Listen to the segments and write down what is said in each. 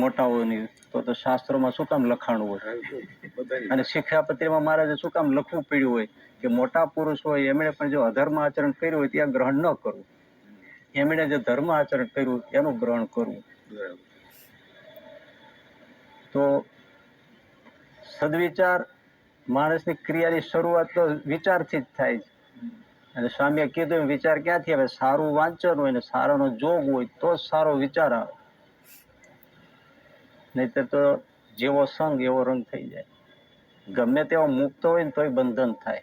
મોટાઓની તો શાસ્ત્રોમાં શું કામ લખાણું હોય, અને શિક્ષાપત્રીમાં મહારાજે શું કામ લખવું પડ્યું હોય કે મોટા પુરુષ હોય એમણે પણ જો અધર્મ આચરણ કર્યું હોય ત્યાં ગ્રહણ ન કરવું, એમણે જે ધર્મ આચરણ કર્યું એનું ગ્રહણ કરવું. તો સદવિચાર માણસની ક્રિયાની શરૂઆત તો વિચારથી જ થાય છે. અને સ્વામીએ કીધું વિચાર ક્યાંથી આવે? સારું વાંચન હોય ને સારાનો જોગ હોય તો જ સારો વિચાર આવે, નહીતર તો જેવો સંગ એવો રંગ થઈ જાય. ગમે તેવો મુક્ત હોય ને તોય બંધન થાય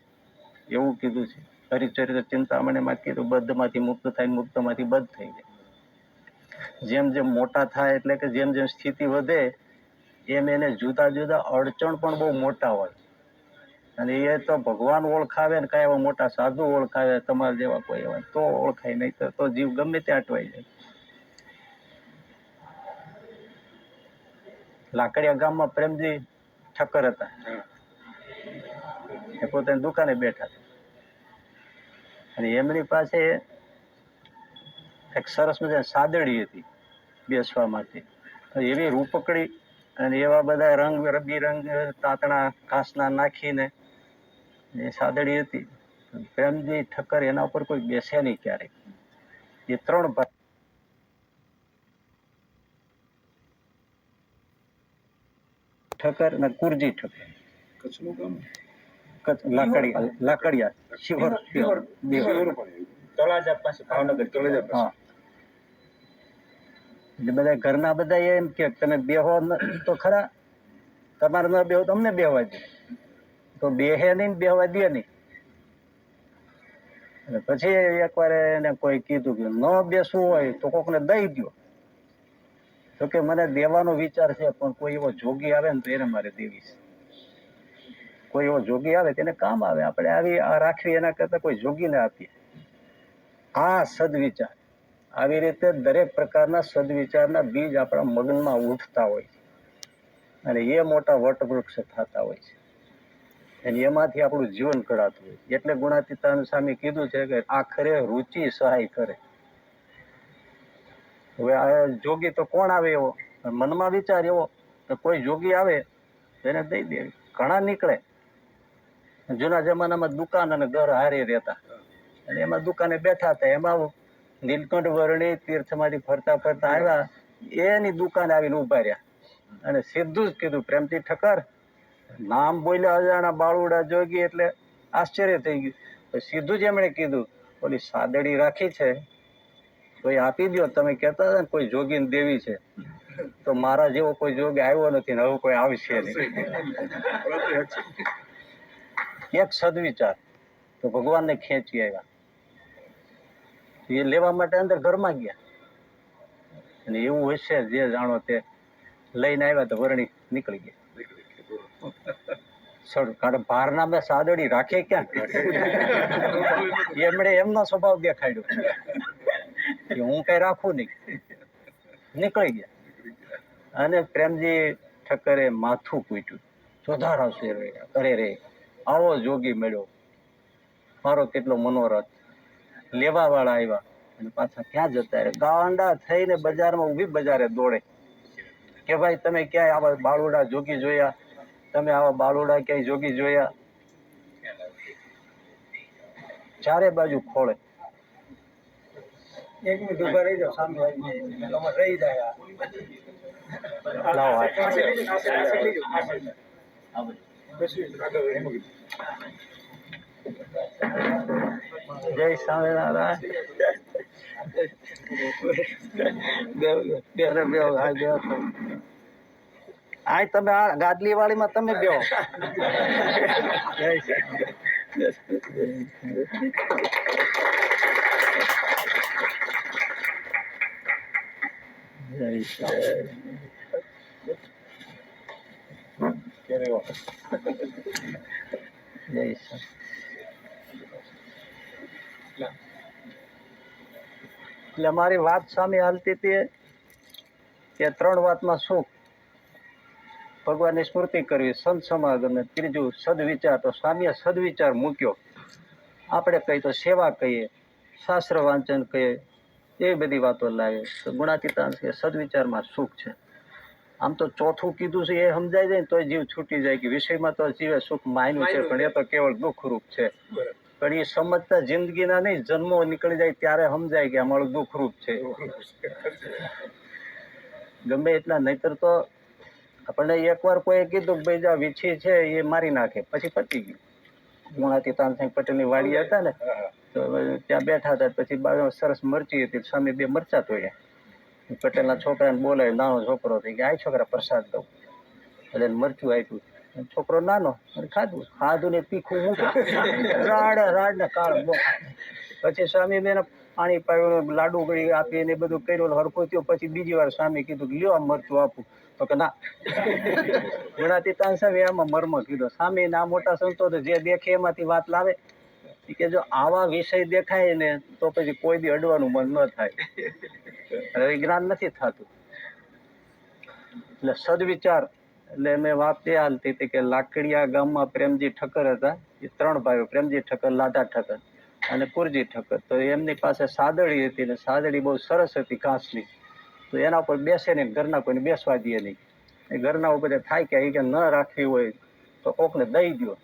એવું કીધું છે. હરિચરિત્ર ચિંતામણીમાં કીધું બધમાંથી મુક્ત થાય, મુક્તમાંથી બંધ થઈ જાય. જેમ જેમ મોટા થાય એટલે કે જેમ જેમ સ્થિતિ વધે એમ એને જુદા જુદા અડચણ પણ બહુ મોટા હોય, અને એ તો ભગવાન ઓળખાવે ને કઈ એવા મોટા સાધુ ઓળખાવે તમારા જેવા કોઈ એવા તો ઓળખાય, નહીં તો જીવ ગમે ત્યાં અટવાઈ જાય. લાકડિયા ગામમાં પ્રેમજી ઠક્કર હતા, એ પોતાની દુકાને બેઠા હતા અને એમની પાસે એક સરસ મજાની સાદડી હતી બેસવા માટે. એવી રૂપકડી અને એવા બધા રંગ રંગ તાતણા ઘાસના નાખીને એ સાદડી હતી. પ્રેમજી ઠક્કર એના ઉપર કોઈ બેસે નહીં ક્યારેક. એ 3 ભાઈ ઠક્કર અને કુરજી ઠક્કર, કચ્છનું ગામ, લાકડિયા શિહોર તળાજા પાસે, ભાવનગર તળાજા પાસે. એટલે બધા ઘરના બધા એમ કે તમે બેહો તો ખરા, તમારે ન બેહો તો અમને બેહવા દે. તો બેહે નહીં, બેહવા દે નહીં. અને પછી એકવાર એને કોઈ કીધું કે ન બેસવું હોય તો કોકને દઈ દો. તો કે મને દેવાનો વિચાર છે પણ કોઈ એવો જોગી આવે ને તો એને મારે દેવી છે. કોઈ એવો જોગી આવે તેને કામ આવે, આપણે આવી રાખવી એના કરતા કોઈ જોગીને આપીએ. આ સદવિચાર, આવી રીતે દરેક પ્રકારના સદવિચારના બીજ આપણા મગનમાં ઉઠતા હોય છે અને એ મોટા વટવૃક્ષ થતા હોય છે અને એમાંથી આપણું જીવન ઘડાતું હોય. એટલે ગુણાતીતાનંદ સ્વામી કીધું છે કે આખરે રુચિ સહાય કરે. હવે આ જોગી તો કોણ આવે એવો? મનમાં વિચાર એવો તો કોઈ જોગી આવે એને દઈ દેવી. ઘણા નીકળે. જૂના જમાનામાં દુકાન અને ઘર હારે રહેતા અને એમાં દુકાને બેઠા હતા. એમાં નીલકંઠ વર્ણી તીર્થમાંથી ફરતા ફરતા આવ્યા, એની દુકાને આવીને ઉભા રહ્યા અને સીધું જ કીધું પ્રેમજી ઠક્કર. નામ બોલ્યા અજાણા બાળુડા જોગી એટલે આશ્ચર્ય થઈ ગયું. સીધું જ એમણે કીધું ઓલી સાદડી રાખી છે કોઈ આપી દો. તમે કહેતા હતા ને કોઈ જોગીને દેવી છે, તો મારા જેવો કોઈ જોગી આવ્યો નથી ને હવે કોઈ આવશે નહીં. એક સદવિચાર તો ભગવાનને ખેંચી આવ્યા. એ લેવા માટે અંદર ઘરમાં ગયા અને એવું હશે જે જાણો તે લઈને આવ્યા તો વર્ણી નીકળી ગયા. કારણ બહાર ના મેં સાદડી રાખે ક્યાં? એમણે એમનો સ્વભાવ દેખાડ્યો કે હું કઈ રાખું નહીં. નીકળી ગયા અને પ્રેમજી ઠક્કરે માથું કૂટ્યું. ચોધારા શેર અરે રે, આવો જોગી મળ્યો, મારો કેટલો મનોરથ. લેવા વાળા આવ્યા અને પાછા ક્યાં જતા રહે? ગાંડા થઈને બજારમાં ઊભી બજારે દોડે કે ભાઈ તમે ક્યાંય આવા બાળુડા જોગી જોયા? તમે આવા બાળુડા ક્યાંય જોગી જોયા? ચારે બાજુ ખોળે. એક મિનિટ ઉભા રહી જાઓ, સામે રહી જાય. જય સ્વામિનારાયણ. આ તમે આ ગાદલી વાળીમાં તમે બેહો. એટલે મારી વાત સામે હાલતી હતી કે 3 વાતમાં સુખ, ભગવાનની સ્મૃતિ કરવી, સંત સમાગમ, ત્રીજું સદવિચાર. તો સ્વામીએ સદવિચાર મૂક્યો. આપણે કહીએ તો સેવા કહીએ, શાસ્ત્ર વાંચન કહીએ, એ બધી વાતો લાવે તો ગુણાતીતાંશ કે સદવિચારમાં સુખ છે. આમ તો ચોથું કીધું છે એ સમજાય જાય ને તોય જીવ છૂટી જાય કે વિષયમાં તો જીવે સુખ માયનું છે, પણ એ તો કેવળ દુઃખરૂપ છે. પણ એ સમજતા જિંદગીના નહીં, જન્મો નીકળી જાય ત્યારે સમજાય કે અમારું દુઃખરૂપ છે. ગમે એટલા, નહીતર તો આપણને એકવાર કોઈ કીધું કે ભાઈ જા વીછી છે એ મારી નાખે, પછી પતી ગયું. ગુણાતી તાનસિંહ પટેલની વાડી હતા ને, તો ત્યાં બેઠા હતા, પછી બાજુ સરસ મરચી હતી, સામે બે મરચા તોડ્યા. પટેલના છોકરાને બોલાય, નાનો છોકરો થઈ ગયા, આ છોકરા પ્રસાદ દઉં, એટલે મરચું આપ્યું. છોકરો નાનો ખાધું ને તીખું મૂક્યું, રાડ ને કાળ. પછી સ્વામી બેન પાણી પાયું, લાડુ ગળી આપી ને બધું કર્યું, હરખું થયું. પછી બીજી વાર સ્વામી કીધું લ્યો આ મરચું આપું, તો કે ના. ગુણાતી તાનસિંહ એમાં મર્મ કીધો. સ્વામી ના મોટા સંતો જે દેખે એમાંથી વાત લાવે, કે જો આવા વિષય દેખાય ને તો પછી કોઈ દી અડવાનું મન ન થાય. વિજ્ઞાન નથી થતું. એટલે સદવિચાર, એટલે મેં વાત એ હાલતી હતી કે લાકડિયા ગામમાં પ્રેમજી ઠક્કર હતા. એ 3 ભાઈઓ, પ્રેમજી ઠક્કર, લાધા ઠક્કર અને કુરજી ઠક્કર. તો એમની પાસે સાદડી હતી, ને સાદડી બહુ સરસ હતી કાચની. તો એના ઉપર બેસે ને ઘરના કોઈને બેસવા દે નહીં. એ ઘરના ઉપર થાય કે ન રાખવી હોય તો કોકને દઈ દો.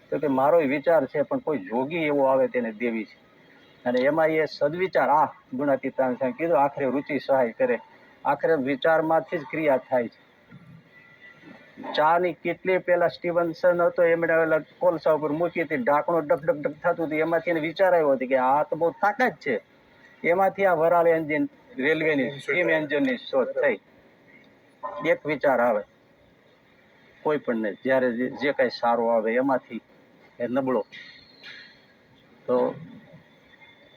તો કે મારો વિચાર છે, પણ કોઈ જોગી એવો આવે તેને દેવી છે. અને એમાં એ સદવિચાર, આ ગુણાતીતાન કીધું, આખરે રુચિ સહાય કરે. આખરે વિચારમાંથી જ ક્રિયા થાય છે. ચા ની કેટલી પેલા સ્ટીવનસન હતો, એમણે કોલસા ઉપર મૂકી હતી, ઢાંકણું ડક ડક ડક થતું હતું. એમાંથી એને વિચાર આવ્યો હતો કે આ તો બહુ તાકાત છે. એમાંથી આ વરાળ એન્જિન, રેલવેની સ્ટીમ એન્જિનની શોધ થઈ. એક વિચાર આવે કોઈ પણ ને, જયારે જે કઈ સારો આવે એમાંથી એ નબળો, તો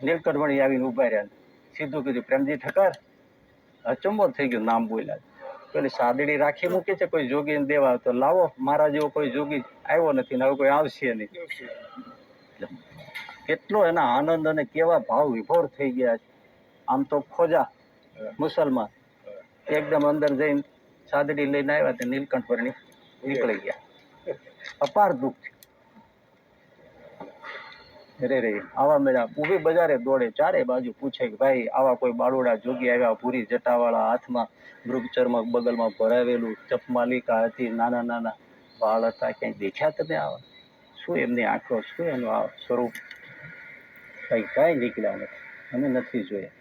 નીલકંઠ આવીને ઉભા રહ્યા, સીધું કીધું પ્રેમજી ઠક્કર, અચંબો થઈ ગયો નામ બોલ્યા. પેલી સાદડી રાખી મૂકી છે કોઈ જોગીને દેવા, તો લાવો, મારા જેવો કોઈ જોગી આવ્યો નથી ને હવે કોઈ આવશે નહીં. કેટલો એના આનંદ અને કેવા ભાવ વિભોર થઈ ગયા છે. આમ તો ખોજા મુસલમાન એકદમ અંદર જઈને સાદડી લઈને આવ્યા, તે નીલકંઠ વર્ણી નીકળી ગયા. અપાર દુઃખ રે આવા મેળા ઊભી બજારે દોડે, ચારે બાજુ પૂછે કે ભાઈ આવા કોઈ બાળોડા જોગી આવ્યા, ભૂરી જટાવાળા, હાથમાં મૃગચર્મક, બગલમાં ભરાવેલું, ચપમાલિકા હતી, નાના નાના વાળ હતા, ક્યાંય દેખ્યા તમે આવા? શું એમની આંખો, શું એનું આ સ્વરૂપ? કઈ નીકળ્યા નથી, અમે નથી જોયા.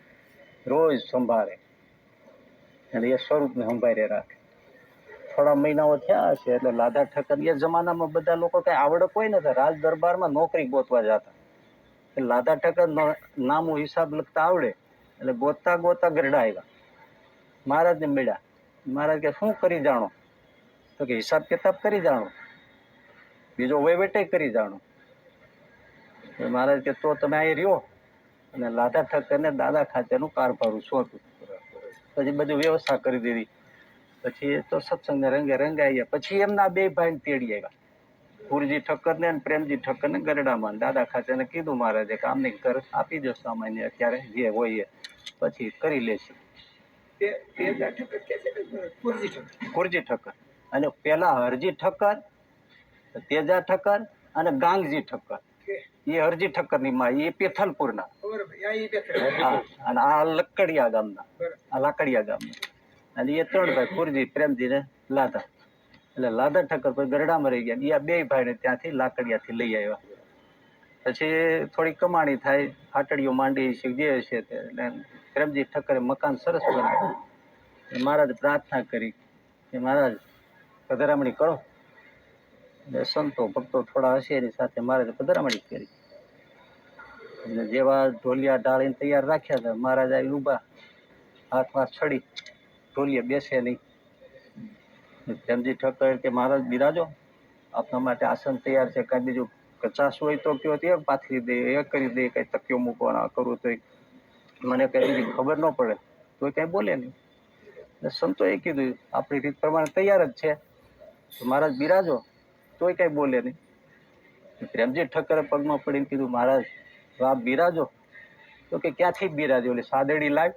રોજ સંભાળે અને એ સ્વરૂપને સંભાળે રાખે. થોડા મહિનાઓ થયા હશે એટલે લાધા ઠક્કર, એ જમાનામાં બધા લોકો કઈ આવડત હોય ને, રાજ દરબારમાં નોકરી ગોતવા જતા. લાધા ઠક્કર નામો હિસાબ લખતા આવડે, એટલે ગોતતા ગોતતા ગરડા આવ્યા. મહારાજને મળ્યા. મહારાજ કે શું કરી જાણો? તો કે હિસાબ કિતાબ કરી જાણો, બીજો વહીવટે કરી જાણો. મહારાજ કે તો તમે અહીં રહ્યો અને લાધા ઠક્કરને દાદા ખાતેનું કારભારું સોંપ્યું. પછી બધી વ્યવસ્થા કરી દીધી. પછી તો સત્સંગને રંગે રંગાઈ. પછી એમના 2 ભાઈ તેડી આવ્યા, કુરજી ઠક્કર ને પ્રેમજી ઠક્કર ને ગરડામાં. દાદા ખાતે કીધું મહારાજે કે આમને ઘર આપી દો સામાન્ય, અત્યારે જે હોય એ પછી કરી લેશે. કુરજી ઠક્કર અને પેલા હરજી ઠક્કર, તેજા ઠક્કર અને ગાંગજી ઠક્કર. એ હરજી ઠક્કર ની માં, એ પેથલપુર ના, અને આ લકડિયા ગામના, આ લાકડિયા ગામના. અને એ 3 ભાઈ, કુરજી, પ્રેમજી ને લાધા. એટલે લાધા ઠક્કર પછી ગરડામાં રહી ગયા. એ 2 ભાઈ ને ત્યાંથી લાકડિયાથી લઈ આવ્યા. પછી થોડી કમાણી થાય, હાટડીઓ માંડી જે હશે તે. એટલે પ્રેમજી ઠક્કરે મકાન સરસ બનાવ્યું. મહારાજ પ્રાર્થના કરી કે મહારાજ પધરામણી કરો. એટલે સંતો ભક્તો થોડા હશે એની સાથે મહારાજે પધરામણી કરી. એટલે જેવા ઢોલિયા ઢાળીને તૈયાર રાખ્યા હતા, મહારાજ આવી ઉભા, હાથમાં છડી, ઢોલિયા બેસે નહીં. પ્રેમજી ઠક્કર કે મહારાજ બિરાજો, આપના માટે આસન તૈયાર છે, કાંઈ બીજું કચાશ હોય તો કયો, તે પાથરી દે, એ કરી દે, કઈ તકીઓ મૂકવાના કરું તો મને કઈ બીજી ખબર ન પડે, તો કઈ બોલે નહીં. સંતોએ કીધું આપણી રીત પ્રમાણે તૈયાર જ છે, તો મહારાજ બિરાજો, તોય કઈ બોલે નહીં. પ્રેમજી ઠક્કરે પગમાં પડીને કીધું મહારાજ આપ બિરાજો. તો કે ક્યાંથી બિરાજો? એટલે સાદડી લાગ.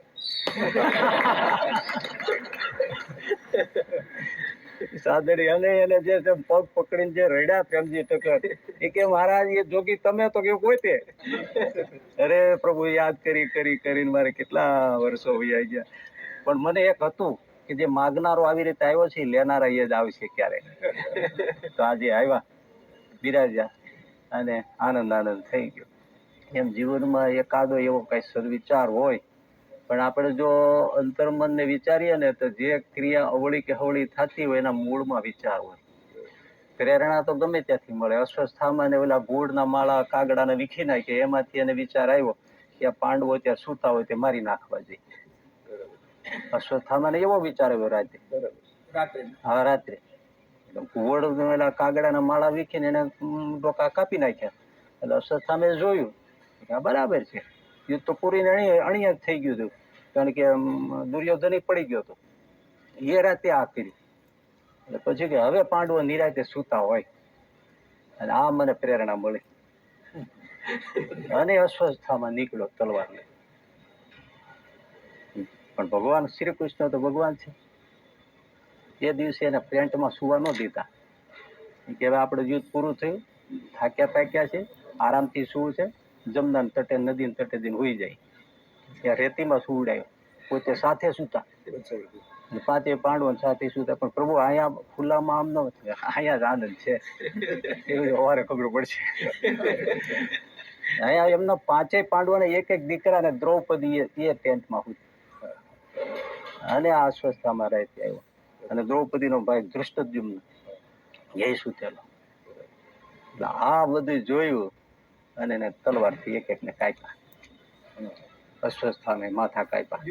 સાદડી અને એને જે પગ પકડીને જે રડ્યા પ્રેમજી ઠક્કર, એ કે મહારાજ એ જોગી તમે તો કે પોતે. અરે પ્રભુ યાદ કરી કરીને મારે કેટલા વર્ષો વયા ગયા. પણ મને એક હતું કે જે માગનારો આવી રીતે આવ્યો છે લેનારા એ જ આવશે ક્યારેક. તો આજે આવ્યા, બિરાજ્યા અને આનંદ થઈ ગયો. એમ જીવનમાં એકાદો એવો કઈ સદવિચાર હોય, પણ આપણે જો અંતર્મનને વિચારીએ ને તો જે ક્રિયા અવળી કે હવળી થતી હોય એના મૂળમાં વિચાર હોય. પ્રેરણા તો ગમે ત્યાંથી મળે. અસ્વસ્થામાં ને ઓલા ગુળના માળા કાગડાને વીખી નાખે, એમાંથી એને વિચાર આવ્યો કે આ પાંડવો ત્યાં સૂતા હોય તે મારી નાખવા જોઈએ. અશ્વત્થામાને એવો વિચાર આવ્યો રાતે. હા, રાત્રે ઘુવડ ઓલા કાગડાના માળા વીખીને એને ડોકા કાપી નાખ્યા. એટલે અશ્વત્થામે જોયું કે આ બરાબર છે, યુદ્ધ તો પૂરીને અણિયા જ થઈ ગયું હતું, કારણ કે દુર્યોધન પડી ગયો હતો. એ રાતે આ કર્યું. એટલે પછી કે હવે પાંડવો નિરાતે સૂતા હોય અને આ મને પ્રેરણા મળી અને અસ્વસ્થામાં નીકળ્યો તલવાર લઈ. પણ ભગવાન શ્રી કૃષ્ણ તો ભગવાન છે. એ દિવસે એને પેન્ટમાં સુવા ન દીધા કે હવે આપણે યુદ્ધ પૂરું થયું, થાક્યા પાક્યા છે, આરામથી સુવું છે, જમના તટે નદીને તટે જઈને હોઈ જાય. ત્યાં રેતીમાં સુવડાયો, પોતે સાથે સૂતા, પાંચે પાંડવો સાથે સૂતા. પણ પ્રભુ અહીંયા ખુલ્લામાં આમ ન થાય, અહીંયા જ આનંદ છે, એવું સવારે ખબર પડશે. અહીંયા એમના પાંચેય પાંડવોને એક એક દીકરાને દ્રૌપદી એ ટેન્ટમાં હોય અને આ અસ્વસ્થામાં રહેતી આવ્યો. અને દ્રૌપદીનો ભાઈ ધૃષ્ટદ્યુમ્ન એ સુતેલો. એટલે આ બધું જોયું અને એને તલવારથી એક એકને કાપ્યા. અસ્વસ્થાને માથા કાપ્યા.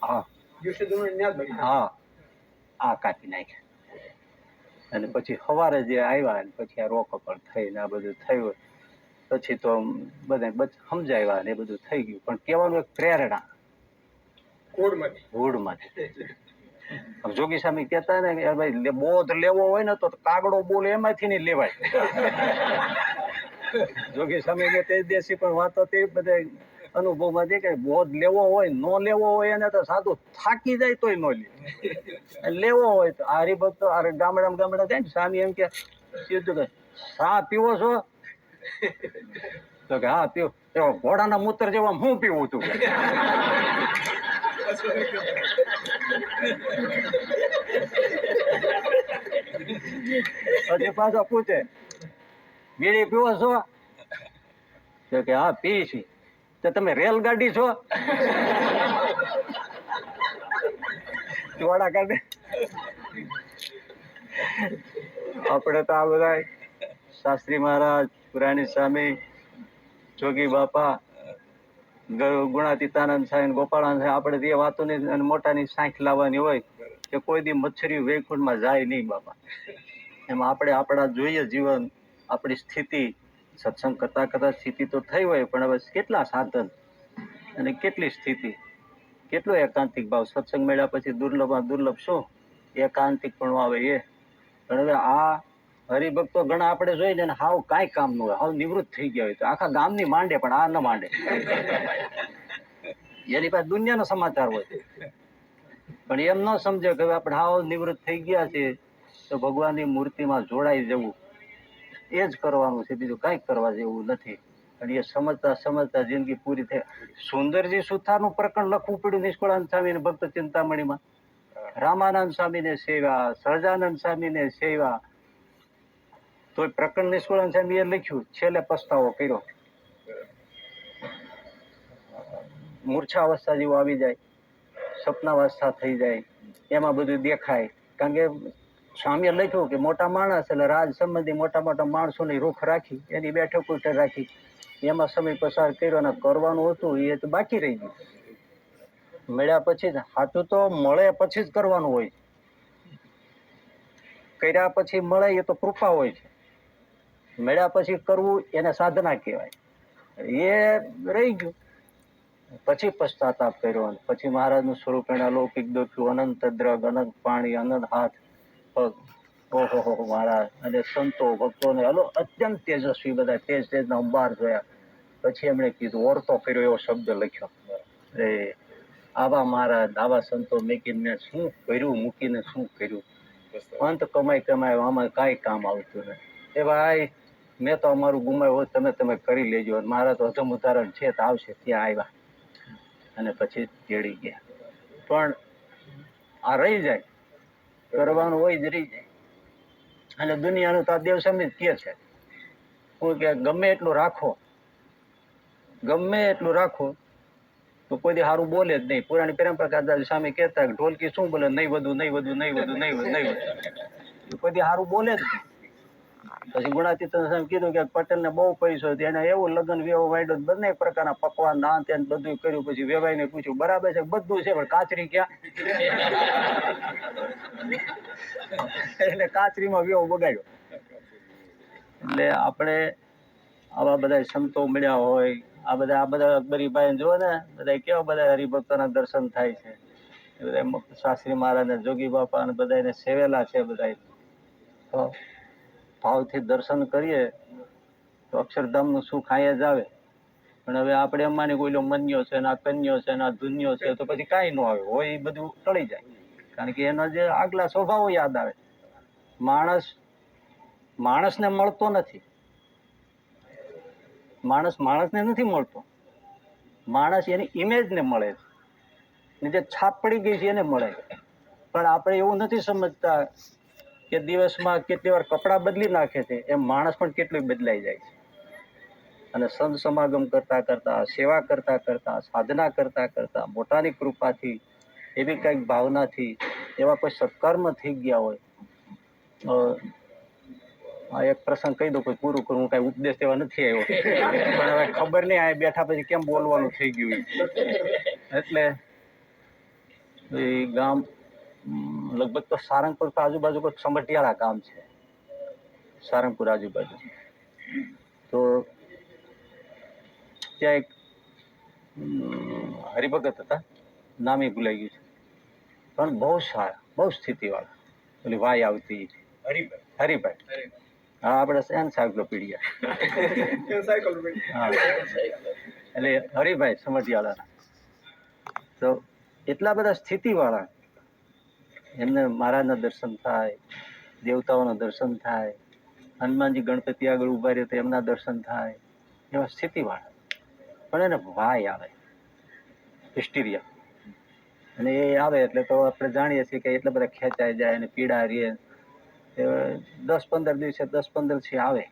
હા હા, આ કાપી નાખ્યા. અને પછી સવારે જે આવ્યા ને પછી આ રોકપણ થઈને આ બધું થયું. પછી તો બધા સમજાવ્યા ને એ બધું થઈ ગયું. પણ કહેવાનું એક પ્રેરણા હોડમાંથી. જોગી સ્વામી કહેતા ને કે ભાઈ બોધ લેવો હોય ને તો કાગડો બોલે એમાંથી નહીં લેવાય. જોગી સ્વામી ને તે દેશી પણ વાતો તે બધા અનુભવમાં છે કે બોધ લેવો હોય, ન લેવો હોય એને તો સાદું થાકી જાય તોય ન લે. લેવો હોય તો આ હરિભક્તો ગામડા જાય ને, સ્વામી એમ કે સીધું કે શા પીવો છો? તો કે હા પીવો. ઘોડાના મૂત્ર જેવા હું પીવું છું. પછી પાછો પૂછે બીડી પીવો છો? તો કે હા પી છી. તો તમે રેલગાડી છો? ચોડા કાઢે. આપણે તો આ બધા શાસ્ત્રી મહારાજ, પુરાણી સ્વામી, જોગી બાપા, ગુણાતીતાનંદ સાહેબ, ગોપાળાનંદ સાહેબ, આપણે જે વાતોની મોટાની સાંખ લાવવાની હોય કે કોઈ દી મચ્છરી વૈકુંઠમાં જાય નહીં બાપા. એમાં આપણે આપણા જોઈએ જીવન, આપણી સ્થિતિ, સત્સંગ કરતા કરતા સ્થિતિ તો થઈ હોય, પણ હવે કેટલા સાધન અને કેટલી સ્થિતિ, કેટલો એકાંતિક ભાવ. સત્સંગ મળ્યા પછી દુર્લભ શું એકાંતિક પણ આવે એ. પણ હવે આ હરિભક્તો ઘણા આપણે જોઈને હાવ કાંઈ કામ ન હોય, હાવ નિવૃત્ત થઈ ગયા હોય તો આખા ગામની માંડે પણ આ ન માંડે. એની પાસે દુનિયાનો સમાચાર હોય, પણ એમ ન સમજે કે આપણે હાવ નિવૃત્ત થઈ ગયા છે તો ભગવાનની મૂર્તિમાં જોડાઈ જવું એ જ કરવાનું છે, બીજું કાંઈ કરવા જેવું નથી. અને એ સમજતા જિંદગી પૂરી થઈ. સુંદરજી સુથારનું પ્રકરણ લખવું પડ્યું નિષ્કુળાનંદ સ્વામી ભક્ત ચિંતામણીમાં. રામાનંદ સ્વામીને સેવા, સહજાનંદ સ્વામીને સેવા, તો પ્રકરણ નિષ્કુળાનંદ સ્વામીએ લખ્યું. છેલ્લે પસ્તાવો કર્યો. મૂર્છા અવસ્થા જેવું આવી જાય, સપનાવસ્થા થઈ જાય, એમાં બધું દેખાય. કારણ કે સ્વામીએ લખ્યું કે મોટા માણસ એટલે રાજ સંબંધી મોટા માણસોની રૂખ રાખી, એની બેઠક ઉઠક રાખી, એમાં સમય પસાર કર્યો અને કરવાનું હતું એ તો બાકી રહી ગયું. મળ્યા પછી જ સાચું તો મળે પછી જ કરવાનું હોય, કર્યા પછી મળે એ તો કૃપા હોય છે. મળ્યા પછી કરવું એને સાધના કહેવાય. એ રહી ગયું. પછી પશ્ચાતાપ કર્યો. પછી મહારાજનું સ્વરૂપ એના લૌકિક દોખ્યું, અનંત દ્રગ, અનંત પાણી, અનંત હાથ પગ. ઓહો મહારાજ અને સંતો ભક્તોને અત્યંત તેજસ્વી, બધા તેજના અંબાર જોયા. પછી એમણે કીધું, ઓરતો કર્યો એવો શબ્દ લખ્યો. આવા મહારાજ, આવા સંતો મૂકીને શું કર્યું, મૂકીને શું કર્યું? અંત કમાય આમાં કાંઈ કામ આવતું નથી. એ ભાઈ મેં તો અમારું ગુમાવ્યું હોત, તમે કરી લેજો. મારા તો અધમ ઉદાહરણ છે તો આવશે. ત્યાં આવ્યા અને પછી તેડી ગયા. પણ આ રહી જાય, કરવાનું હોય જ રહી જાય. અને દુનિયાનું તો આ દેવ સમિત કે છે, કોઈ કે ગમે એટલું રાખો, ગમે એટલું રાખો તો કોઈ દી સારું બોલે જ નહીં. પુરાણી પ્રેમપ્રકાશ સામે કહેતા ઢોલકી શું બોલે, નહીં વધુ, નહીં વધુ, નહીં વધુ, નહીં વધુ, નહીં વધુ, કોઈ દી સારું બોલે જ નહીં. પછી ગુણાતીત સાહેબ કીધું કે પટેલ ને બહુ પૈસો હતો, એને એવું લગ્ન વ્યવહાર વાળ્યો, બંને પ્રકારના પકવાન ના તેને બધું કર્યું. પછી વેવાઈને પૂછ્યું બરાબર છે, બધું છે, પણ કાચરી ક્યાં? એટલે કાચરીમાં વ્યવ બગાડ્યો. એટલે આપણે આવા બધા સંતો મળ્યા હોય, આ બધા અકબરીભાઈ જો ને બધા કેવા બધા હરિભક્તોના દર્શન થાય છે. એ બધા શાસ્ત્રી મહારાજ ને જોગી બાપા ને બધા એને સેવેલા છે. બધા તો ભાવથી દર્શન કરીએ તો અક્ષરધામ નું સુખ અહીંયા જ આવે. પણ હવે આપણે એમ માની કોઈ મન્યો છે ને આ કન્યો છે ને આ ધુન્યો છે તો પછી કાંઈ ન આવે, હોય એ બધું ટળી જાય. કારણ કે એનો જે આગલા સ્વભાવો યાદ આવે. માણસને મળતો નથી, માણસને નથી મળતો, માણસ એની ઇમેજ ને મળે છે, જે છાપ પડી ગઈ છે એને મળે. પણ આપણે એવું નથી સમજતા કે દિવસમાં કેટલી વાર કપડાં બદલી નાખે છે, એમ માણસ પણ કેટલું બદલાઈ જાય છે. અને સંત સમાગમ કરતા કરતા, સેવા કરતા કરતા, સાધના કરતા કરતા, મોટાની કૃપાથી, એવી કંઈક ભાવનાથી, એવા કોઈ સત્કર્મ થઈ ગયા હોય. આ એક પ્રસંગ કહી દઉં, કોઈ પૂરું કરું, કઈ ઉપદેશ એવા નથી આવ્યો, પણ હવે ખબર નહીં આ બેઠા પછી કેમ બોલવાનું થઈ ગયું. એટલે એ ગામ લગભગ તો સારંગપુર આજુબાજુ કોઈ સમઢિયાળા ગામ છે, સારંગપુર આજુબાજુ. તો ત્યાં એક હરિભગત હતા, નામે ભૂલાઈ ગયું છે, પણ બહુ સારા, બહુ સ્થિતિવાળા. પેલી વાય આવતી હરિભાઈ, હા આપણે એન્સાઇક્લોપીડિયા, હા એટલે હરિભાઈ સમઢિયાળાના. તો એટલા બધા સ્થિતિવાળા, એમને મહારાજના દર્શન થાય, દેવતાઓના દર્શન થાય, હનુમાનજી ગણપતિ આગળ ઉભા રહે તો એમના દર્શન થાય, એવા સ્થિતિવાળા. પણ એને વાય આવે, હિસ્ટીરિયા, અને એ આવે એટલે તો આપણે જાણીએ છીએ કે એટલા બધા ખેંચાઈ જાય અને પીડા રહે. 10-15 દિવસે 10-15 આવે,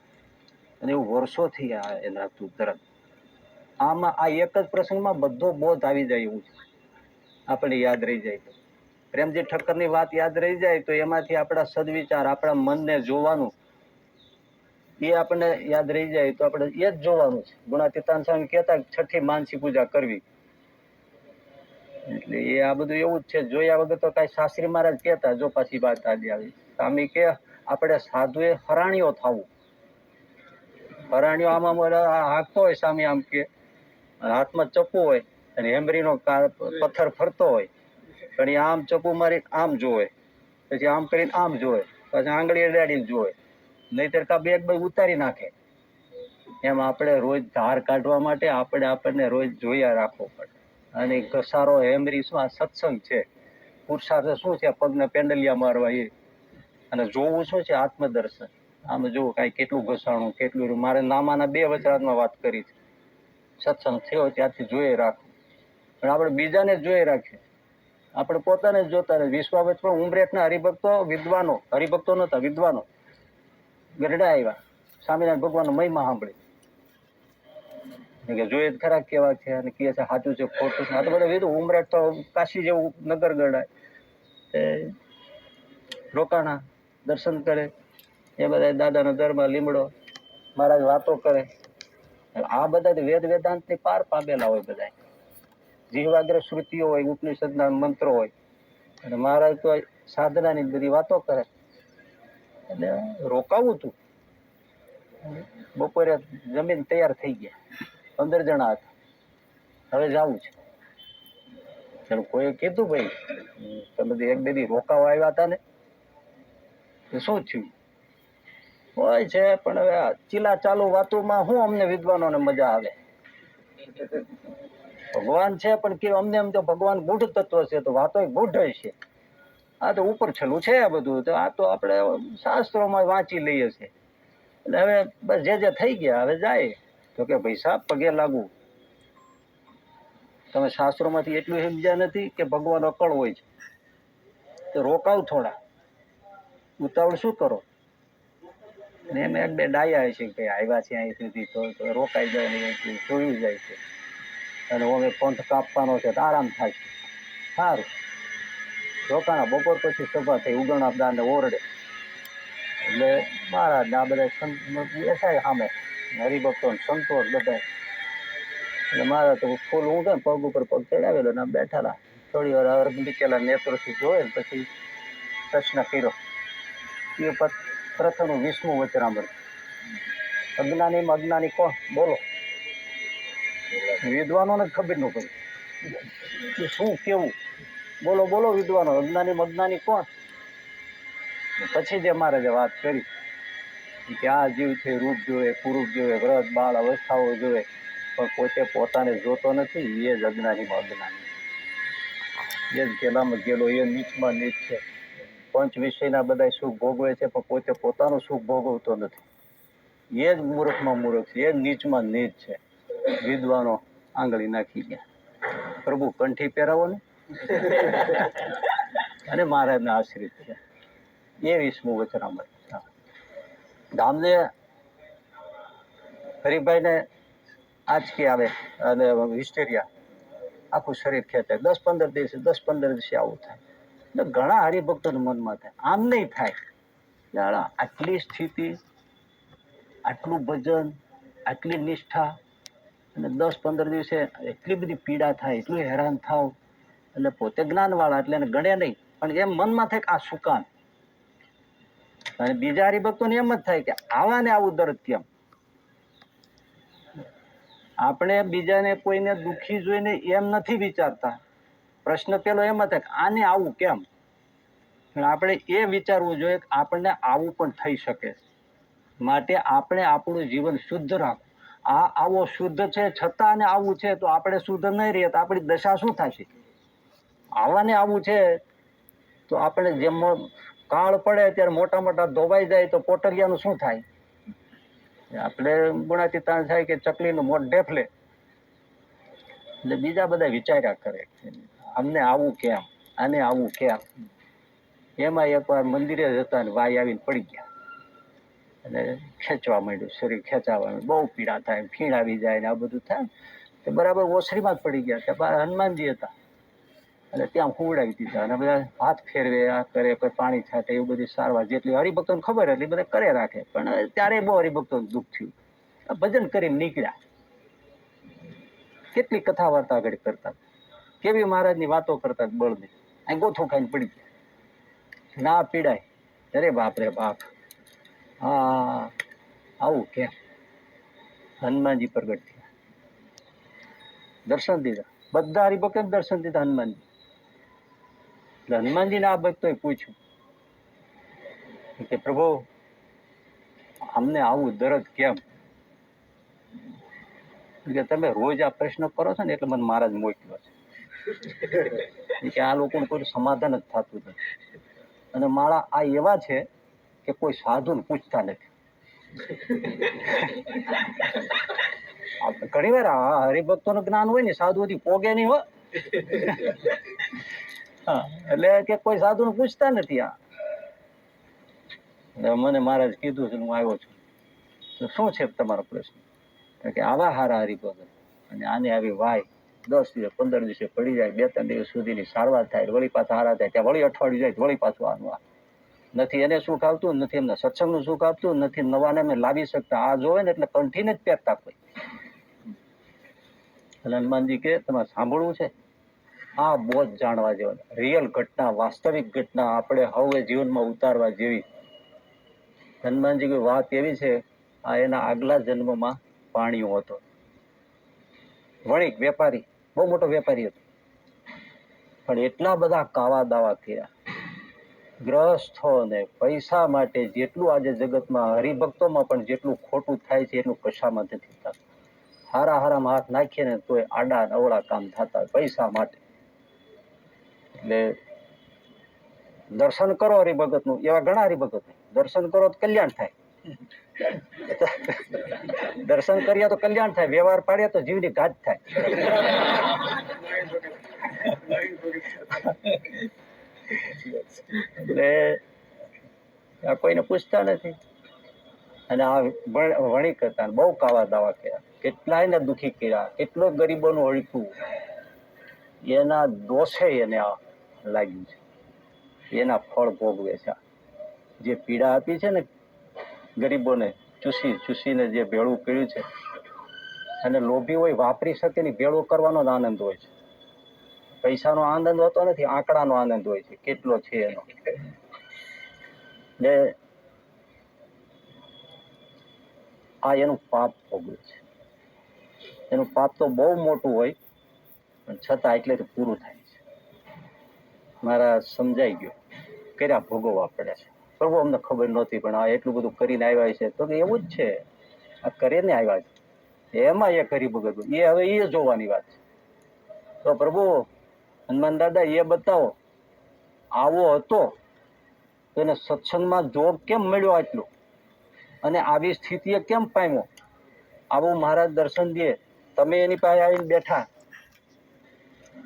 અને એવું વર્ષોથી એના તરત. આમાં આ એક જ પ્રસંગમાં બધો બોધ આવી જાય એવું છે, આપણે યાદ રહી જાય તો. પ્રેમજી ઠક્કરની વાત યાદ રહી જાય તો એમાંથી આપણા સદવિચાર, આપણા મનને જોવાનું, એ આપણને યાદ રહી જાય તો આપણે એ જ જોવાનું છે. ગુણાતીતાન સ્વામી કહેતા છઠ્ઠી માનસી પૂજા કરવી. એટલે એ આ બધું એવું જ છે, જોયા વગર તો કઈ શાસ્ત્રી મહારાજ કહેતા, જો પાછી વાત આજે આવી, સ્વામી કે આપણે સાધુએ હરાણીઓ થવું. હરાણીઓ આમાં હાંકતો હોય, સ્વામી આમ કે હાથમાં ચપ્પુ હોય અને હેમરીનો પથ્થર ફરતો હોય, પણ એ આમ ચપ્પુ મારી આમ જોવે, પછી આમ કરીને આમ જોવે, પછી આંગળી અડાડીને જોવે, નહીતર કા બેગ ઉતારી નાખે. એમ આપણે રોજ ધાર કાઢવા માટે આપણને રોજ જોયા રાખવો પડે. અને ઘસારો હેમરી શું આ સત્સંગ છે, પુરુષાર્થ શું છે, પગને પેન્ડલિયા મારવા એ, અને જોવું શું છે આત્મદર્શન. આમ જોવું કાંઈ કેટલું ઘસાણું, કેટલું. મારે નામાના 2 વચરાતમાં વાત કરી છે, સત્સંગ થયો ત્યારથી જોઈએ રાખવું, પણ આપણે બીજાને જ જોઈએ રાખીએ, આપણે પોતાને જ જોતા રહે. વિશ્વાવત પણ ઉમરેઠના હરિભક્તો વિદ્વાનો, હરિભક્તો નતા વિદ્વાનો, ગરડા આવ્યા, સ્વામિનારાયણ ભગવાનનો મહિમા સાંભળી કે જોઈએ ખરા કેવા છે, અને કહે છે સાચું છે ખોટું છે. આ તો બધા વિધું. ઉમરેઠ તો કાશી જેવું નગર ગણાય. રોકાણા, દર્શન કરે, એ બધા દાદાના દરમાં લીમડો, મહારાજ વાતો કરે. આ બધા વેદ વેદાંત ની પાર પામેલા હોય, બધા જીવાગ્ર શ્રુતિઓ હોય, ઉપનિષદના મંત્રો હોય, અને મહારાજ તો સાધનાની બધી વાતો કરે. એટલે રોકાવું તું. બપોરે જમીન તૈયાર થઈ ગયા, 15 જણા હતા, હવે જવું છે. કોઈ કીધું ભાઈ તમે 1-2 દી રોકાવા આવ્યા હતા ને, શું થયું? હોય છે, પણ હવે ચીલા ચાલુ વાતોમાં શું અમને વિદ્વાનોને મજા આવે? ભગવાન છે, પણ કે અમને એમ તો ભગવાન ગૂઢ તત્વ છે, તો વાતો ગૂઢ છે. આ તો ઉપર છેલ્લું છે આ બધું, તો આ તો આપણે શાસ્ત્રોમાં વાંચી લઈએ છીએ. એટલે હવે બસ જે થઈ ગયા હવે જાય. તો કે ભાઈ સાહેબ પગે લાગુ, તમે શાસ્ત્રોમાંથી એટલું સમજ્યા નથી કે ભગવાન અકળ હોય છે. તો રોકાવ થોડા, ઉતાવળ શું કરો? અને એમ એક બે ડાયા છે કે આવ્યા છે અહીં સુધી તો રોકાઈ જાય ને જોયું જાય છે, અને હવે પંથ કાપવાનો છે તો આરામ થાય છે. સારું, રોકાણા. બપોર પછી સભા થઈ, ઉગણદાર ને ઓરડે. એટલે મહારાજ ને આ બધા બેસાય સામે, હરિભક્તો સંતો બધા. એટલે મારા તો ફૂલ ઊંઘે ને પગ ઉપર પગ ચડાવેલો ને બેઠેલા. થોડી વાર અર્ધ નેત્રોથી જોયે ને પછી પ્રશ્ન કર્યો. એ પ્રથમ 20મું વચરામૃત. અજ્ઞાની અજ્ઞાની કોણ? બોલો. વિદ્વાનોને ખબર ન પડી કે શું કેવું. બોલો બોલો વિદ્વાનો, અજ્ઞાની અજ્ઞાની કોણ? પછી જે મારે જે વાત કરી કે આ જીવ છે રૂપ જોવે, પુરુષ જોવે, વ્રત બાળ અવસ્થાઓ જોવે, પણ પોતે પોતાને જોતો નથી. એ જ અજ્ઞાનીમાં અજ્ઞાની, એ જ ગેલામાં ગેલો, એ નીચમાં નીચ છે. પંચ વિષયના બધા સુખ ભોગવે છે, પણ પોતે પોતાનું સુખ ભોગવતો નથી. એ જ મૂર્ખમાં મૂર્ખ છે, એ જ નીચમાં નીચ છે. વિદ્વાનો આંગળી નાખી ગયા. પ્રભુ કંઠી પહેરાવો ને અને મહારાજના આશ્રિત છે. એ 20મું વચનામૃત. ગામને હરિભાઈને આંચકી આવે અને હિસ્ટેરિયા, આખું શરીર ખેંચાય. 10-15 દિવસે આવું થાય. એટલે ઘણા હરિભક્તોના મનમાં થાય. આમ નહીં થાય. આટલી સ્થિતિ, આટલું ભજન, આટલી નિષ્ઠા, અને 10-15 દિવસે એટલી બધી પીડા થાય, એટલું હેરાન થાવ. એટલે પોતે જ્ઞાનવાળા એટલે એને ગણે નહીં, પણ એમ મનમાં થાય કે આ શું કામ. અને બીજા હરિભક્તોને એમ જ થાય કે આવા ને આવું દર્દ કેમ. આપણે બીજાને કોઈને દુઃખી જોઈને એમ નથી વિચારતા. પ્રશ્ન પેલો એમ થાય કે આને આવું કેમ. પણ આપણે એ વિચારવું જોઈએ કે આપણને આવું પણ થઈ શકે. માટે આપણે આપણું જીવન શુદ્ધ રાખવું. આ આવો શુદ્ધ છે છતાં આને આવું છે, તો આપણે શુદ્ધ નહીં રહીએ તો આપણી દશા શું થશે? આવાને આવું છે તો આપણે જેમ કાળ પડે ત્યારે મોટા મોટા ધોવાઈ જાય તો પોટરિયાનું શું થાય? આપણે ગુણાતીતાન થાય કે ચકલીનું મોઢ ઢેફલે. એટલે બીજા બધા વિચાર્યા કરે અમને આવું કેમ, આને આવું કેમ. એમાં એકવાર મંદિરે જતા ને વાય આવીને પડી ગયા અને ખેંચવા માંડ્યું, શરીર ખેંચાવાનું, બહુ પીડા થાય, ફીણ આવી જાય ને આ બધું થાય. તો બરાબર ઓસરીમાં જ પડી ગયા. ત્યાં હનુમાનજી હતા એટલે ત્યાં હુવડાવી દીધા, અને બધા હાથ ફેરવે, આ કરે, કોઈ પાણી છાંટે, એવું બધી સારવાર જેટલી હરિભક્તોને ખબર એટલી બધા કરે રાખે. પણ ત્યારે બહુ હરિભક્તોને દુઃખ થયું. ભજન કરીને નીકળ્યા, કેટલી કથા વાર્તા આગળ કરતા, કેવી મહારાજની વાતો કરતા, બળની અહીં ગોથું ખાઈને પડી ગયા. ના પીડાય. અરે બાપ રે બાપ, હા આવું કેમ. હનુમાનજી પ્રગટ થયા, દર્શન દીધા. બધા હરિભક્તો દર્શન દીધા હનુમાનજી. એટલે હનુમાનજીને આ ભક્તોએ પૂછ્યું કે પ્રભુ અમને આવું દર્દ કેમ? કે તમે રોજ આ પ્રશ્ન કરો છો ને એટલે મને મહારાજ મોકલ્યો છે કે આ લોકોનું કોઈ સમાધાન જ થતું નથી. અને મારા આ એવા છે કે કોઈ સાધુને પૂછતા નથી. ઘણી વાર હરિભક્તોનું જ્ઞાન હોય ને સાધુથી પોગે નહીં હોય. હા, એટલે કે કોઈ સાધુને પૂછતા નથી. આ મને મહારાજ કીધું છે, હું આવ્યો છું. તો શું છે તમારો પ્રશ્ન? કે આવા હારા હરિભક્ત અને આને આવી વાય 10 દિવસ 15 દિવસે પડી જાય, 2-3 દિવસ સુધીની સારવાર થાય, વળી પાછા હારા થાય, ત્યાં વળી અઠવાડિયું જાય, વળી પાછું આનું આ. નથી એને સુખ આવતું, નથી એમને સત્સંગનું સુખ આપતું, નથી નવાને અમે લાવી શકતા. આ જોવે ને એટલે કંઠીને જ પહેરતા કોઈ. હનુમાનજી કે તમારે સાંભળવું છે? આ બહુ જ જાણવા જેવા, રિયલ ઘટના, વાસ્તવિક ઘટના આપણે હવે જીવનમાં ઉતારવા જેવી. હનુમાનજી કોઈ વાત એવી છે, આ એના આગલા જન્મમાં પાણીઓ હતો. વણિક વેપારી, બહુ મોટો વેપારી હતો, પણ એટલા બધા કાવા દાવા થયા. ગ્રહસ્થોને પૈસા માટે જેટલું આજે જગતમાં હરિભક્તોમાં પણ જેટલું ખોટું થાય છે એટલું કશામાં નથી થતું. હારા હારામાં હાથ નાખીએ ને તોય આડા નવડા કામ થતા પૈસા માટે. એટલે દર્શન કરો હરિભગતનું, એવા ઘણા હરિભગત દર્શન કરો તો કલ્યાણ થાય. દર્શન કરીએ તો કલ્યાણ થાય, વ્યવહાર પાડીએ તો જીવની ઘાત થાય. એટલે આ કોઈને પૂછતા નથી. અને આ વણિક હતા, બહુ કાવા દાવા કર્યા, કેટલાય ને દુખી કર્યા, કેટલો ગરીબોનું અળખ્યું. એના દોષે એને આ લાગ્યું છે, એના ફળ ભોગવે છે. જે પીડા આપી છે ને ગરીબોને, ચૂસીને જે ભેળું કર્યું છે, અને લોભી હોય વાપરી શકે ને, ભેળું કરવાનો જ આનંદ હોય છે. પૈસાનો આનંદ હોતો નથી, આંકડાનો આનંદ હોય છે, કેટલો છે એનો. ને આ એનું પાપ ભોગવે છે. એનું પાપ તો બહુ મોટું હોય, પણ છતાં એટલે પૂરું થાય છે. મારા સમજાઈ ગયો, કર્યા ભોગવવા પડે છે. પ્રભુ અમને ખબર નહોતી, પણ આ એટલું બધું કરીને આવ્યા છે. તો કે એવું જ છે, આ કરીને આવ્યા છે, એમાં એ કરી ભગત એ હવે એ જોવાની વાત છે. તો પ્રભુ હનુમાન દાદા એ બતાવો, આવો હતો તો એને સત્સંગમાં જોગ કેમ મળ્યો આટલું, અને આવી સ્થિતિએ કેમ પામ્યો? આવું મહારાજ દર્શન દે, તમે એની પાસે આવીને બેઠા,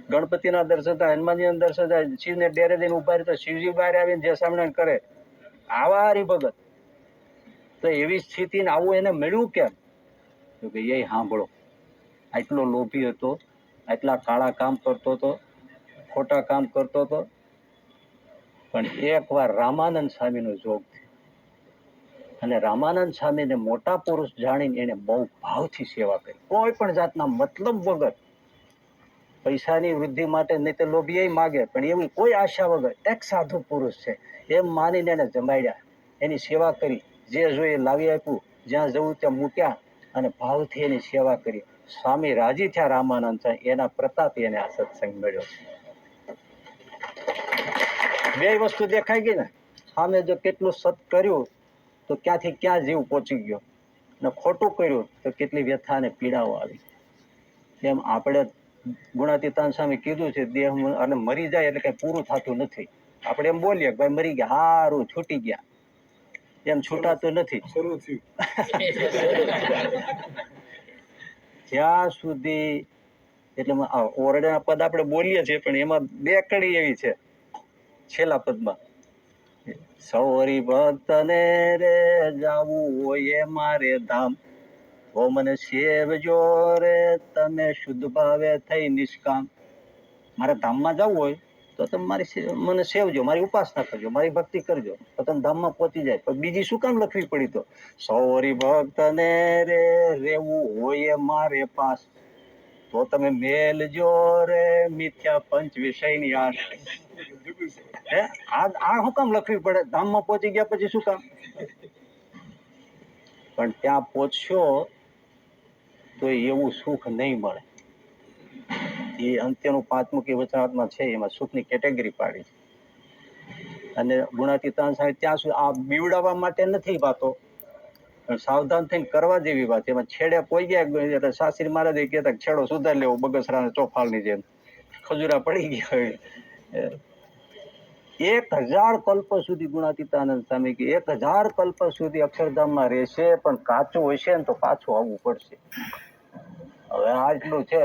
ગણપતિના દર્શન થાય, હનુમાનજીના દર્શન થાય, શિવને ડેરે જઈને ઉભા રહે તો શિવજી બહાર આવીને જે સામને કરે, આવા હરિભગત. તો એવી સ્થિતિને આવું એને મળ્યું કેમ? તો કે એ સાંભળો, આટલો લોભી હતો, આટલા કાળા કામ કરતો હતો, ખોટા કામ કરતો હતો, પણ એકવાર રામાનંદ સ્વામીનો જોગ થયો, અને રામાનંદ સ્વામીને મોટા પુરુષ જાણીને એને બહુ ભાવથી સેવા કરી, કોઈ પણ જાતના મતલબ વગર. પૈસાની વૃદ્ધિ માટે નહીં તો લોભી એ માગે, પણ એવી કોઈ આશા વગર. એક સાધુ પુરુષ છે એમ માનીને એને જમાડ્યા, એની સેવા કરી, જે જોઈએ લાવી આપ્યું, જ્યાં જવું ત્યાં મૂક્યા, અને ભાવથી એની સેવા કરી. સ્વામી રાજી થયા રામાનંદ, એના પ્રતાપે એને આ સત્સંગ મળ્યો. બે વસ્તુ દેખાઈ ગઈ ને, સામે જો કેટલું સત કર્યું તો ક્યાંથી ક્યાં જીવ પહોંચી ગયો, ને ખોટું કર્યું તો કેટલી વ્યથા અને પીડાઓ આવી. એમ આપણે ગુણાતીતાન સ્વામી કીધું છે, દેહ અને મરી જાય એટલે કઈ પૂરું થતું નથી. આપણે એમ બોલીએ ભાઈ મરી ગયા, હારું છૂટી ગયા, એમ છૂટાતું નથી. જ્યાં સુધી એટલે ઓરડાના પદ આપણે બોલીએ છીએ, પણ એમાં બે કડી એવી છે છેલ્લા પદમાં, સૌ હરિભક્ત ને રે જાવું હોય મારે ધામ, તો મને સેવજો રે તમે શુદ્ધ ભાવે થઈ નિષ્કામ. મારે ધામમાં જવું હોય તો તમે મને સેવજો, મારી ઉપાસના કરજો, મારી ભક્તિ કરજો, તો તમે ધામમાં પહોંચી જાય. પણ બીજી શું કામ લખવી પડી? તો સૌ હરિભક્ત ને રે રેવું હોય મારે પાસ, તો તમે મેલજો રે મિથ્યા પંચ વિષયની આશ. હે આ શું કામ લખવી પડે? ધામમાં પહોંચી ગયા પછી શું કામ? પણ ત્યાં પહોંચશો તો એવું સુખ નહીં મળે. એ અંત્યનું પાંચમુખી વચનાત્મા છે, એમાં સુખની કેટેગરી પાડી છે. અને ગુણાતીતાન સાહેબ ત્યાં સુધી આ બીવડાવવા માટે નથી વાતો, પણ સાવધાન થઈને કરવા જેવી વાત. એમાં છેડે પોઈ ગયા એટલે શાસ્ત્રી મહારાજ કહેતા છેડો સુધારી લેવો, બગસરાના ચોફાળની જેમ ખજૂરા પડી ગયા. 1000 કલ્પ સુધી ગુણાતીતાનંદ સ્વામી કે 1000 કલ્પ સુધી અક્ષરધામમાં રહેશે, પણ કાચું હશે ને તો પાછું આવવું પડશે. હવે આટલું છે,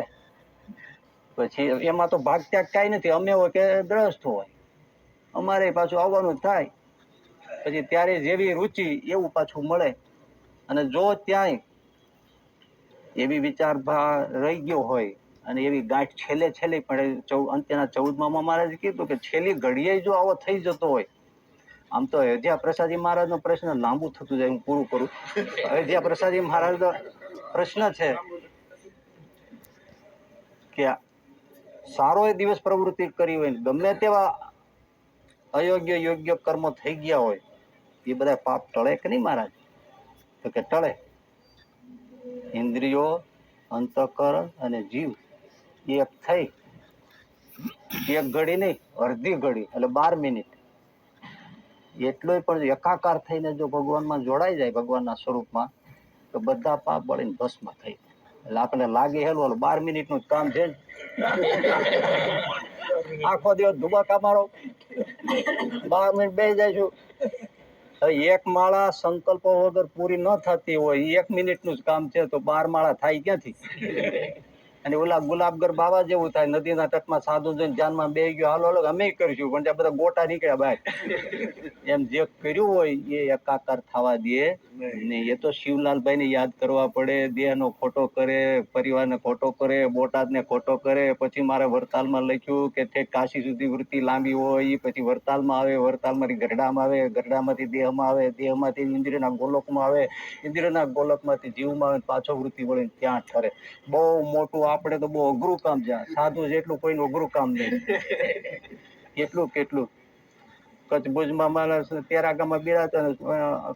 પછી એમાં તો ભાગ ત્યાગ કઈ નથી. અમે હોય કે દ્રષ્ટ હોય, અમારે પાછું આવવાનું થાય. પછી ત્યારે જેવી રુચિ એવું પાછું મળે. અને જો ત્યાંય એવી વિચાર રહી ગયો હોય, અને એવી ગાંઠ છેલ્લે પણ અંત્યના 14માં મહારાજે કીધું કે છેલ્લી ઘડીએ જો આવો થઈ જતો હોય. આમ તો અયોધ્યા પ્રસાદી મહારાજનો પ્રશ્ન લાંબુ થતું જાય, હું પૂરું કરું. અયોધ્યા પ્રસાદી મહારાજનો પ્રશ્ન છે કે સારો એ દિવસ પ્રવૃત્તિ કરી હોય, ગમે તેવા અયોગ્ય યોગ્ય કર્મો થઈ ગયા હોય, એ બધા પાપ ટળે કે નહીં મહારાજ? તો કે ટળે. ઇન્દ્રિયો, અંતઃકરણ અને જીવ એક થઈ, એક ઘડી નહીં, અડધી ઘડી એટલે 12 મિનિટ એટલો પણ એકાકાર થઈને જો ભગવાનમાં જોડાઈ જાય, ભગવાનના સ્વરૂપમાં, તો બધા પાપ બળીને ભસ્મ થઈ. એટલે આપણે લાગે હેલું 12 મિનિટનું જ કામ છે ને, આખો દિવસ ધુબાકા મારો, 12 મિનિટ બેસી જઈશું. એક માળા સંકલ્પો વગર પૂરી ન થતી હોય, 1 મિનિટનું જ કામ છે, તો 12 માળા થાય ક્યાંથી? અને ઓલા ગુલાબગર બાવા જેવું થાય, નદીના તટમાં સાધુ જઈને ધ્યાનમાં બે ગયો, હાલો હાલો અમે કરીશું, પણ ત્યાં બધા ગોટા નીકળ્યા બહાર. એમ જે કર્યું હોય એ એકાકાર થવા દે ને. એ તો શિવલાલભાઈ ને યાદ કરવા પડે, દેહનો ખોટો કરે, પરિવારને ખોટો કરે, બોટાદને ખોટો કરે. પછી મારે વરતાલમાં લખ્યું કે તે કાશી સુધી વૃત્તિ લાંબી હોય, એ પછી વરતાલમાં આવે, વરતાલમાંથી ગરડામાં આવે, ગરડામાંથી દેહમાં આવે, દેહમાંથી ઇન્દ્રિયના ગોલોકમાં આવે, ઇન્દ્રિયના ગોલોકમાંથી જીવમાં આવે, પાછો વૃત્તિ વળીને ત્યાં ઠરે. બહુ મોટું, આપણે તો બહુ અઘરું કામ છે. સાધુ જેટલું કોઈનું અઘરું કામ નહીં. કેટલું કેટલું કચ્છ ભુજમાં માણસ તેરા ગામમાં બિરાતા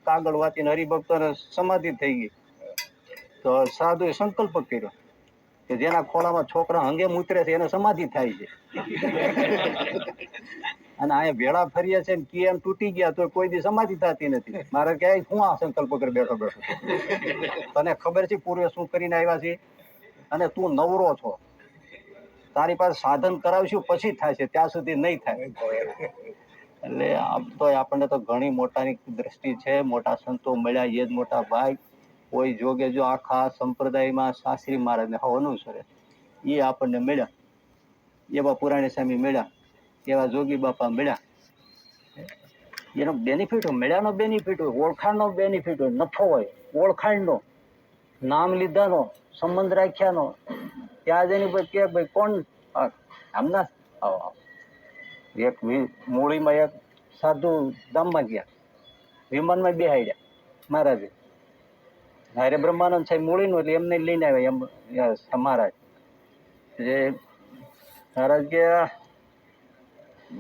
કાગળ વાંચીને હરિભક્તોને સમાધિ થઈ ગઈ. તો સાધુએ સંકલ્પ કર્યો કે જેના ખોળામાં છોકરા હંગે ઉતરે છે એને સમાધિ થાય છે. અને અહીંયા ભેળા ફરીએ છે ને કેમ તૂટી ગયા તો કોઈ દી સમાધિ થતી નથી. મારે ક્યાંય શું આ સંકલ્પ કરી બેઠો બેઠો? તને ખબર છે પૂર્વે શું કરીને આવ્યા છે? અને તું નવરો છો, તારી પાસે સાધન કરાવશું પછી થાય છે, ત્યાં સુધી નહીં થાય. એટલે આમ તો આપણને તો ઘણી મોટાની દ્રષ્ટિ છે. મોટા સંતો મળ્યા એ જ મોટા ભાઈ. કોઈ જોગે જો આખા સંપ્રદાયમાં શાસ્ત્રી મહારાજને અનુસરે એ આપણને મળ્યા. એવા પુરાણી સ્વામી મળ્યા, એવા જોગી બાપા મળ્યા. એનો બેનિફિટ હોય, મળ્યાનો બેનિફિટ હોય, ઓળખાણનો બેનિફિટ હોય, નફો હોય ઓળખાણનો, નામ લીધાનો, સંબંધ રાખ્યાનો. ત્યાં જઈને કે ભાઈ કોણ આમના એક મૂળીમાં એક સાધુ ગામમાં ગયા, વિમાનમાં બેહાડ્યા મહારાજે. હારે બ્રહ્માનંદ સાહેબ મૂળીનું એટલે એમને લઈને આવ્યા એમ મહારાજ. જે મહારાજ કે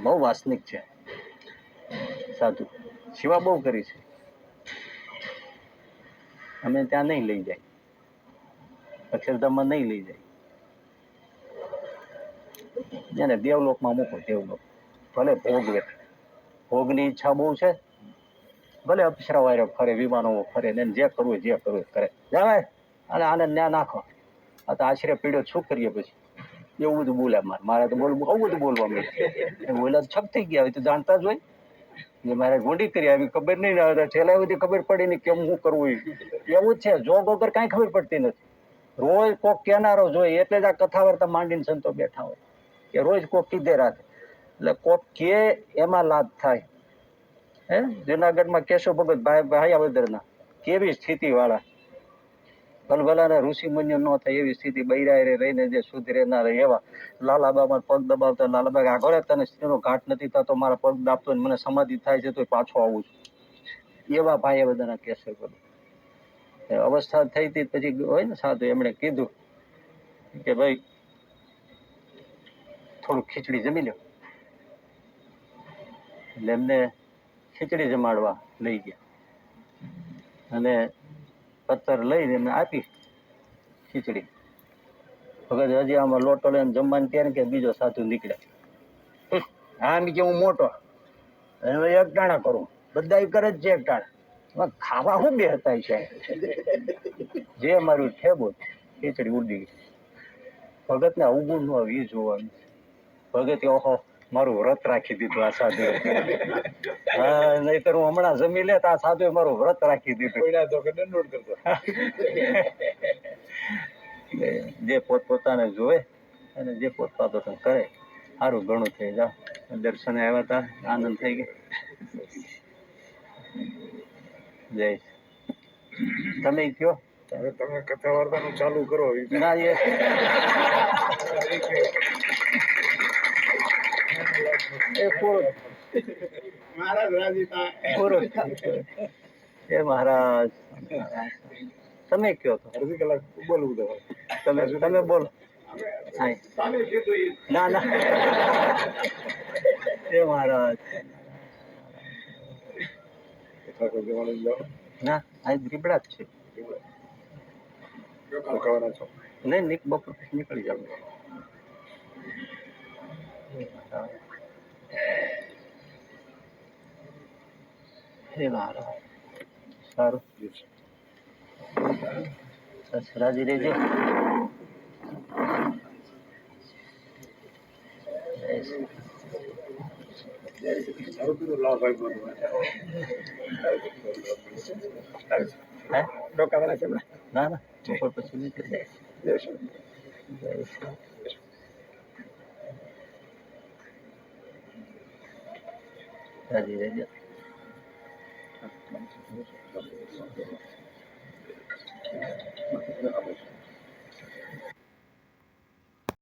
બહુ વાસનિક છે સાધુ, સેવા બહુ કરી છે, અમે ત્યાં નહીં લઈ જાય, અક્ષરધામમાં નહીં લઈ જાય, એને દેવલોકમાં મૂકો. દેવલોક ભલે ભોગવે, ભોગની ઈચ્છા બહુ છે, ભલે અપ્સરા વાયરો ફરે, વિમાનો ફરે, ને જે કરવું જે કરવું કરે, જવાય. અને આને ન્યા નાખો. આ તો આશરે પીડ્યો શું કરીએ પછી? એવું બધું બોલ્યા. મારે તો બોલવું, બહુ બધું બોલવા મળ્યું. બોલ્યા છપ થઈ ગયા હોય તો જાણતા જ હોય. એ મારે ગોંડી કરી આવી ખબર નહીં આવે, છેલ્લા બધી ખબર પડી ને કેમ શું કરવું. એવું જ છે, જોગ વગર કાંઈ ખબર પડતી નથી. રોજ કોક કેનારો જોઈએ એટલે જ આ કથા વાર્તા માંડીને સંતો બેઠા હોય કે રોજ કોક કીધે રાખે, એટલે કોક કે એમાં લાભ થાય. હે જુનાગઢમાં કેશવ ભગત ભાયાવદરના કેવી સ્થિતિ વાળા, ભલભલાના ઋષિ મુનિઓ ન થાય એવી સ્થિતિ, બૈરાએ રહીને જે શુદ્ધ રહેનારા એવા. લાલાબામાં પગ દબાવતા, લાલાબા આગળ તને સ્ત્રીનો ઘાટ નથી થતો, મારા પગ દાબતો મને સમાધિ થાય છે તો પાછો આવું છું. એવા ભાયાવદરના કેશવ ભગત. અવસ્થા થઈ હતી પછી હોય ને સાધુ, એમણે કીધું કે ભાઈ થોડું ખીચડી જમી લો. એટલે એમને ખીચડી જમાડવા લઈ ગયા અને પથ્થર લઈને એમને આપી ખીચડી. ભગત હજી આમાં લોટો લઈને જમવાની ત્યારે કે બીજો સાધુ નીકળે. આમ કે હું મોટો એક ટાણા કરું, બધા કરે જ છે એક ટાણા, ખાવા શું બે હતા છે? જે મારું છે બોલ ખીચડી ઉડી ગઈ. ભગત ને ઉગું ન આવી જોવાનું. ભગત ઓહો મારું વ્રત રાખી દીધું આ સાધુ. હા નહીતર હું હમણાં જમી લે તો આ સાધુ મારું વ્રત રાખી દીધું. જે પોતપોતાને જોવે અને જે પોતપોતાને કરે સારું ઘણું થઈ જાય. દર્શને આવ્યા હતા, આનંદ થઈ ગયો. જય તમે કયો. હવે તમે કથા વાર્તાનું ચાલુ કરો. ના એ મહારાજ તમે કયો તો અડધી કલાક બોલવું તો તમે બોલો. ના ના એ મહારાજ ના આજ રીબડા જ છે. નહીં બપોર નીકળી જાવ. હે મહારાજ સારું રાજી રહેજો. ના ના બપોર પછી નીકળી જાય. જય શ્રી રાજી રહેજો.